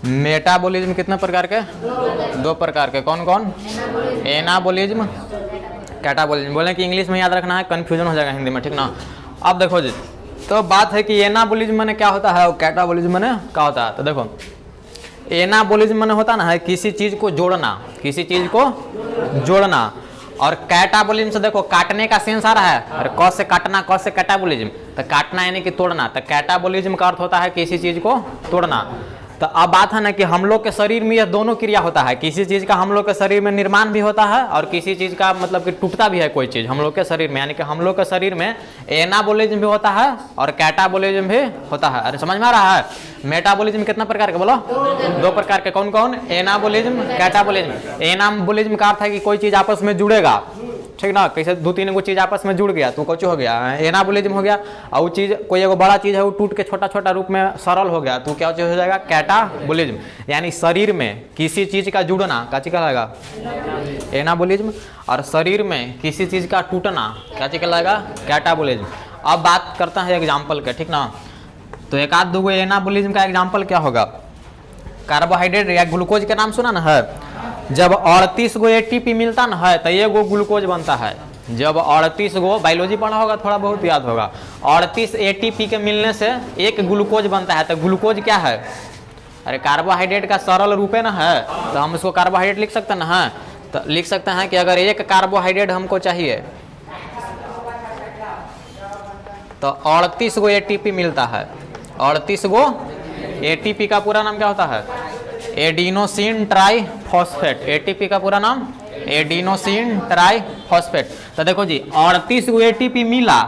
Metabolism कितने प्रकार के? दो प्रकार के। कौन कौन? Anabolism, catabolism. बोले कि इंग्लिश में याद रखना है, कंफ्यूजन हो जाएगा हिंदी में, ठीक ना। अब देखो जी, तो बात है कि एनाबॉलिज्म माने क्या होता है और कैटाबॉलिज्म माने क्या होता है। तो देखो, एनाबॉलिज्म माने होता ना है किसी चीज को जोड़ना, किसी चीज को जोड़ना। और कैटाबॉलिज्म से देखो काटने का सेंस आ रहा है, और क से काटना, क से कैटाबॉलिज्म, तो काटना यानी कि तोड़ना। तो कैटाबॉलिज्म का अर्थ होता है किसी चीज को तोड़ना। तो अब बात है ना कि हम लोग के शरीर में यह दोनों क्रिया होता है, किसी चीज का हम लोग के शरीर में निर्माण भी होता है और किसी चीज का मतलब कि टूटता भी है कोई चीज हम लोग के शरीर में। यानी कि हम लोग के शरीर में एनाबॉलिज्म भी होता है और कैटाबॉलिज्म भी होता है। अरे समझ में आ रहा है? मेटाबॉलिज्म कितना प्रकार के बोलो? दो प्रकार के। कौन कौन? Anabolism, catabolism. एनाबॉलिज्म का अर्थ है कि कोई चीज आपस में जुड़ेगा, ठीक ना। कैसे दो तीन गो चीज आपस में जुड़ गया तो कुछ हो गया, एनाबॉलिज्म हो गया। और वो चीज कोई एगो बड़ा चीज है वो टूट के छोटा छोटा रूप में सरल हो गया तो क्या चीज हो जाएगा? कैटाबॉलिज्म। यानी शरीर में किसी चीज का जुड़ना क्या चीज कहलाएगा? एनाबॉलिज्म। और शरीर में किसी चीज का टूटना क्या चीज कहलाएगा? कैटाबॉलिज्म। अब बात करता है एग्जाम्पल के, ठीक ना। तो एक आध दो एनाबॉलिज्म का एग्जाम्पल क्या होगा? कार्बोहाइड्रेट या ग्लूकोज के नाम सुना ना है। जब 38 गो एटीपी मिलता ना है तो एगो ग्लूकोज बनता है। जब 38 गो, बायोलॉजी पढ़ा होगा, थोड़ा बहुत याद होगा, 38 एटीपी के मिलने से एक ग्लूकोज बनता है। तो ग्लूकोज क्या है? अरे कार्बोहाइड्रेट का सरल रूप है ना है, तो हम इसको कार्बोहाइड्रेट लिख सकते ना है। तो लिख सकते हैं कि अगर एक कार्बोहाइड्रेट हमको चाहिए तो 38 गो एटीपी मिलता है। 38 गो एटीपी का पूरा नाम क्या होता है? Adenosine triphosphate. एटीपी का पूरा नाम एडिनोसिन ट्राइफॉस्फेट। तो देखो जी, 38 गो एटीपी मिला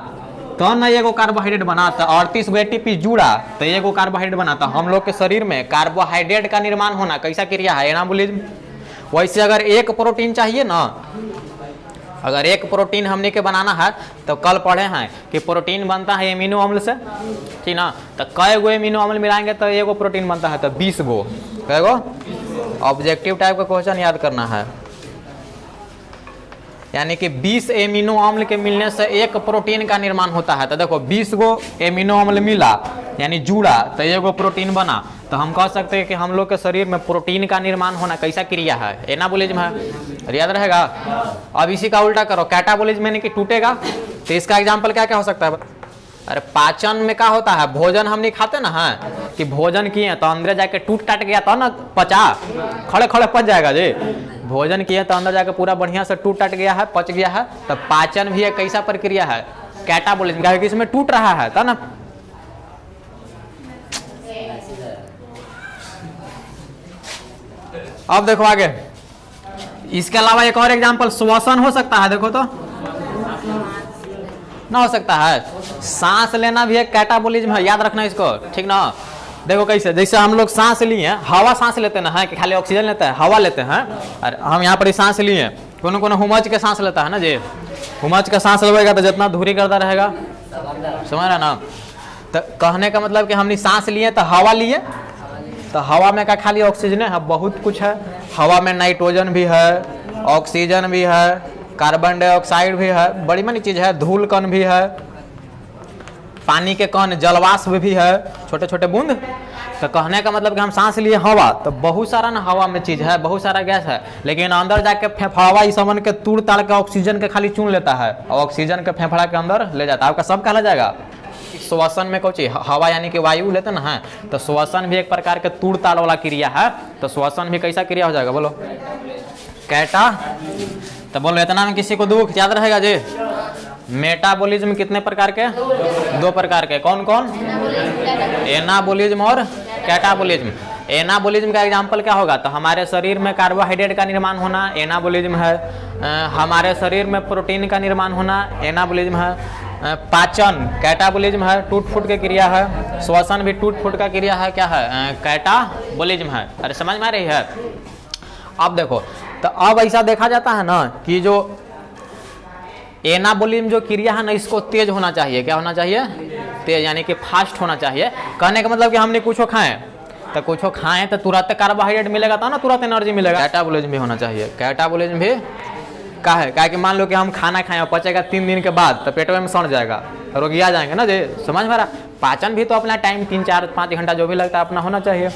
तो न एगो कार्बोहाइड्रेट बना, तो 38 गो एटीपी जुड़ा तो एगो कार्बोहाइड्रेट बना। तो हम लोग के शरीर में कार्बोहाइड्रेट का निर्माण होना कैसा क्रिया है? एनाबॉलिज्म। वैसे अगर एक प्रोटीन चाहिए ना, अगर एक प्रोटीन हमने के बनाना है तो कल पढ़े हैं कि प्रोटीन बनता है एमिनो अम्ल से, ठीक ना। तो कई गो एमिनो अम्ल मिलाएंगे तो एगो प्रोटीन बनता है, तो 20 गो। कै गो? ऑब्जेक्टिव टाइप का क्वेश्चन याद करना है। यानी कि 20 एमिनो अम्ल के मिलने से एक प्रोटीन का निर्माण होता है। तो देखो 20 गो एमिनो अम्ल मिला यानी जुड़ा तो एगो प्रोटीन बना। तो हम कह सकते हैं कि हम लोग के शरीर में प्रोटीन का निर्माण होना कैसा क्रिया है? एनाबॉलिज्म है। याद रहेगा। अब इसी का उल्टा करो, कैटाबॉलिज्म यानी कि टूटेगा। तो इसका एग्जाम्पल क्या क्या हो सकता है? अरे पाचन में क्या होता है? भोजन हम नहीं खाते ना है कि भोजन किए तो अंदर जाके टूट टाट गया तो ना पचा, खड़े खड़े पच जाएगा जी। भोजन किए तो अंदर जाके पूरा बढ़िया से टूट टाट गया है, पच गया है। तो पाचन भी एक कैसा प्रक्रिया है? कैटाबॉलिज्म। क्या है कि इसमें टूट रहा है तो ना। अब देखो आगे, इसके अलावा एक और एग्जांपल श्वसन हो सकता है। देखो तो ना हो सकता है। सांस लेना भी एक कैटाबॉलिज्म है, याद रखना इसको, ठीक ना। देखो कैसे, जैसे हम लोग सांस लिए, हवा सांस लेते ना है कि खाली ऑक्सीजन लेते हैं? हवा लेते हैं। और हम यहाँ पर सांस लिए, कोनो कोनो हुमच के सांस लेता है ना जी। हुमच का सांस लेगा तो जितना धूरी करता रहेगा, समझ रहे ना। तो कहने का मतलब कि हमने सांस लिए तो हवा लिए, तो हवा में का खाली ऑक्सीजन है? बहुत कुछ है हवा में। नाइट्रोजन भी है, ऑक्सीजन भी है, कार्बन डाइऑक्साइड भी है, बड़ी बड़ी चीज है। धूल कण भी है, पानी के कण, जलवाष्प भी है, छोटे छोटे बूंद। तो कहने का मतलब कि हम सांस लिए हवा, तो बहुत सारा ना हवा में चीज है, बहुत सारा गैस है। लेकिन अंदर जाके फेफड़ा इस समन के तूड़ ताड़ के ऑक्सीजन के खाली चुन लेता है और ऑक्सीजन के फेफड़ा के अंदर ले जाता है। आपका सब कहला जाएगा। श्वसन में कौन चीज? हवा यानी कि वायु लेते ना है। तो श्वसन भी एक प्रकार के तूड़ ताड़ वाला क्रिया है। तो श्वसन भी कैसा क्रिया हो जाएगा? बोलो कैटा। तो बोलो इतना में किसी को दुख याद रहेगा जी। मेटाबॉलिज्म कितने प्रकार के? दो प्रकार के। कौन कौन? एनाबॉलिज्म और कैटाबॉलिज्म। एनाबॉलिज्म का एग्जांपल क्या होगा? तो हमारे शरीर में कार्बोहाइड्रेट का निर्माण होना एनाबॉलिज्म है। हमारे शरीर में प्रोटीन का निर्माण होना एनाबॉलिज्म है। पाचन कैटाबॉलिज्म है, टूट फूट की क्रिया है। श्वसन भी टूट फूट का क्रिया है, क्या है? कैटाबॉलिज्म है। अरे समझ में आ रही है? अब देखो, तो अब ऐसा देखा जाता है ना कि जो एनाबॉलिज्म जो क्रिया है ना, इसको तेज होना चाहिए। क्या होना चाहिए? तेज, यानी कि फास्ट होना चाहिए। कहने का मतलब कि हमने कुछ खाएं तो कुछ खाएं तो तुरंत कार्बोहाइड्रेट मिलेगा तो ना तुरंत एनर्जी मिलेगा। कैटाबॉलिज्म भी होना चाहिए। कैटाबॉलिज्म भी का है? क्या कि मान लो कि हम खाना खाएं और पचेगा 3 दिन के बाद तो पेट में सड़ जाएगा, रोगिया जाएंगे ना जी। समझ में आ रहा? पाचन भी तो अपना टाइम 3, 4, 5 घंटा जो भी लगता है अपना होना चाहिए।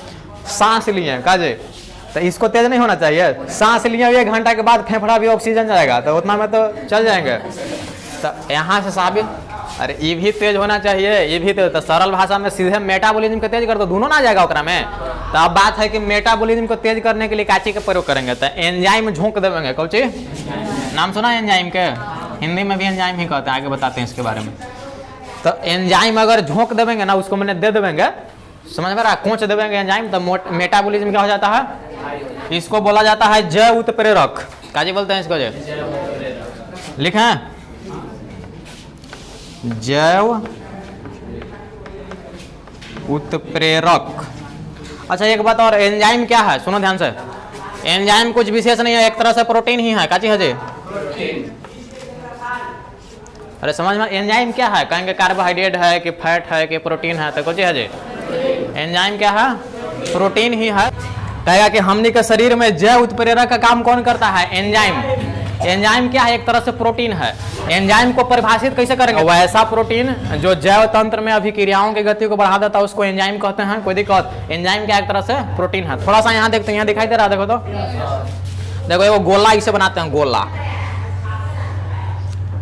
सांस लिए काजे, तो इसको तेज नहीं होना चाहिए। सांस लिए 1 घंटा के बाद फेफड़ा भी ऑक्सीजन जाएगा तो उतना में तो चल जाएंगे। तो यहाँ से साबित, अरे ये भी तेज होना चाहिए, ये भी तेज, तो सरल भाषा में सीधे मेटाबॉलिज्म को तेज कर दो, दोनों ना जाएगा ओकरा में। तो अब बात है कि मेटाबॉलिज्म को तेज करने के लिए काची का प्रयोग करेंगे, तो एंजाइम झोंक देंगे। कौन ची नाम सुना है एंजाइम के? हिंदी में भी एंजाइम ही कहते हैं, आगे बताते हैं इसके बारे में। तो एंजाइम अगर झोंक देवेंगे ना, उसको मैंने दे देवेंगे, समझ में रहा, कोच देवेंगे एंजाइम, तो मेटाबॉलिज्म क्या हो जाता है? इसको बोला जाता है जैव उत्प्रेरक। काजी बोलते हैं इसको? जैव लिखें, जैव उत्प्रेरक। अच्छा एक बात और, एंजाइम क्या है? सुनो ध्यान से, एंजाइम कुछ विशेष नहीं है, एक तरह से प्रोटीन ही है। काची है जी? अरे समझ में, एंजाइम क्या है? कहेंगे कार्बोहाइड्रेट है कि फैट है कि प्रोटीन है, तो कुछ है जी? एंजाइम क्या है? प्रोटीन ही है। कहेगा कि हमने के शरीर में जैव उत्प्रेरक का काम कौन करता है? एंजाइम। एंजाइम क्या है? एक तरह से प्रोटीन है। एंजाइम को परिभाषित कैसे करेंगे? वैसा प्रोटीन जो जैव तंत्र में अभिक्रियाओं की गति को बढ़ा देता है उसको एंजाइम कहते हैं। कोई दिक्कत? एंजाइम क्या एक तरह से प्रोटीन है। थोड़ा सा यहाँ देखते हैं, यहाँ दिखाई दे रहा है, देखो तो, देखो ये गोला इसे बनाते हैं, गोला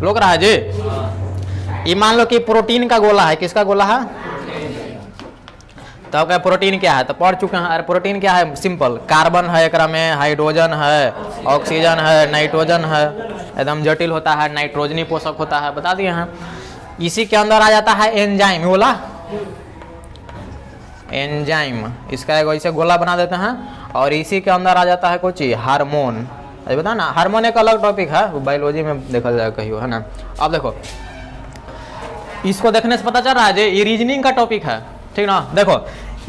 लोग रहा है जी। ये मान लो कि प्रोटीन का गोला है, किसका गोला है? तो क्या प्रोटीन क्या है? तो पढ़ चुके हैं। अरे प्रोटीन क्या है? सिंपल, कार्बन है एकरा में, हाइड्रोजन है, ऑक्सीजन है, नाइट्रोजन है, एकदम जटिल होता है, नाइट्रोजनी पोषक होता है, बता दिए हैं। इसी के अंदर आ जाता है एंजाइम, गोला एंजाइम, इसका एक वैसे गोला बना देते हैं। और इसी के अंदर आ जाता है कुछ हार्मोन। अरे बता ना, हार्मोन एक अलग टॉपिक है, बायोलॉजी में देखा जाएगा कहीं, है ना। अब देखो, इसको देखने से पता चल रहा है जी ये रीजनिंग का टॉपिक है, ठीक ना। देखो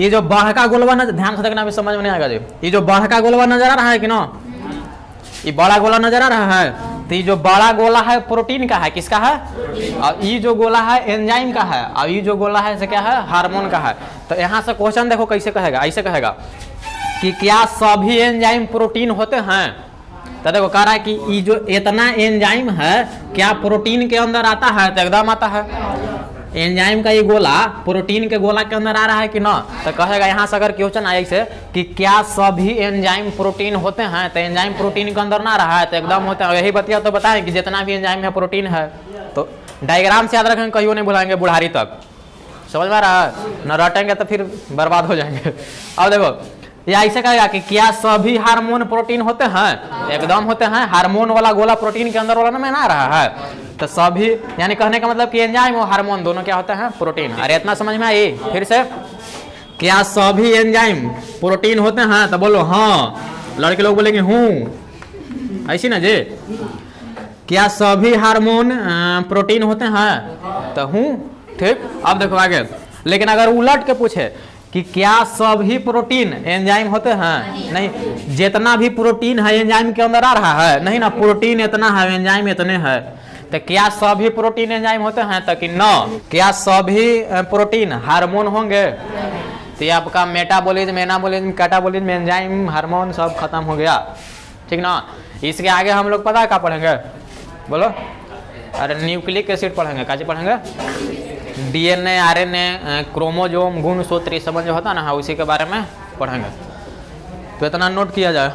ये जो बाढ़ का गोलवा नजर, ध्यान से देखना, अभी समझ में नहीं आएगा जी। ये जो बाढ़ का गोलवा नजर आ रहा है कि ना, ये बड़ा गोला नजर आ रहा है, तो ये जो बड़ा गोला है प्रोटीन का है, किसका है? और ये जो गोला है एंजाइम का है, और ये जो गोला है से क्या है? हार्मोन का है। तो यहाँ से क्वेश्चन देखो कैसे कहेगा, ऐसे कहेगा कि क्या सभी एंजाइम प्रोटीन होते हैं? तो देखो कह रहा है कि ये जो इतना एंजाइम है क्या प्रोटीन के अंदर आता है? तो एकदम आता है। एंजाइम का ये गोला प्रोटीन के गोला के अंदर आ रहा है कि ना, तो कहेगा यहाँ से अगर क्वेश्चन आए से कि क्या सभी एंजाइम प्रोटीन होते हैं, तो एंजाइम प्रोटीन के अंदर ना रहा है, तो एकदम होते हैं। यही बतिया तो बताएं कि जितना भी एंजाइम है प्रोटीन है। तो डायग्राम से याद रखेंगे, कहीं नहीं भुलाएंगे बुढ़ारी तक, समझ में आ रहा है? न रटेंगे तो फिर बर्बाद हो जाएंगे। अब देखो या ऐसे कहेगा कि क्या सभी हार्मोन प्रोटीन होते हैं? एकदम होते हैं। हार्मोन वाला गोला प्रोटीन के अंदर वाला में ना रहा है, तो सभी, यानी कहने का मतलब कि एंजाइम और हार्मोन दोनों क्या होते हैं? प्रोटीन। अरे इतना समझ में आई? फिर से, क्या सभी एंजाइम प्रोटीन होते हैं? तो बोलो हाँ, लड़के लोग बोलेंगे हूँ, ऐसी ना जी। क्या सभी हार्मोन प्रोटीन होते हैं? तो हूँ, ठीक। अब देखो आगे, लेकिन अगर उलट के पूछे कि क्या सभी प्रोटीन एंजाइम होते हैं? नहीं, जितना भी प्रोटीन है एंजाइम के अंदर आ रहा है? नहीं ना, प्रोटीन इतना है, एंजाइम इतने हैं। तो क्या सभी प्रोटीन एंजाइम होते हैं? तो कि न। क्या सभी प्रोटीन हार्मोन होंगे? तो ये आपका metabolism, anabolism, catabolism, enzyme, hormone सब खत्म हो गया, ठीक ना। इसके आगे हम लोग पता है क्या पढ़ेंगे? बोलो। अरे न्यूक्लिक एसिड पढ़ेंगे। क्या चीज पढ़ेंगे? डीएनए, आरएनए, क्रोमोजोम, गुणसूत्र, सब जो होता है ना, उसी के बारे में पढ़ेंगे। तो इतना नोट किया जाए।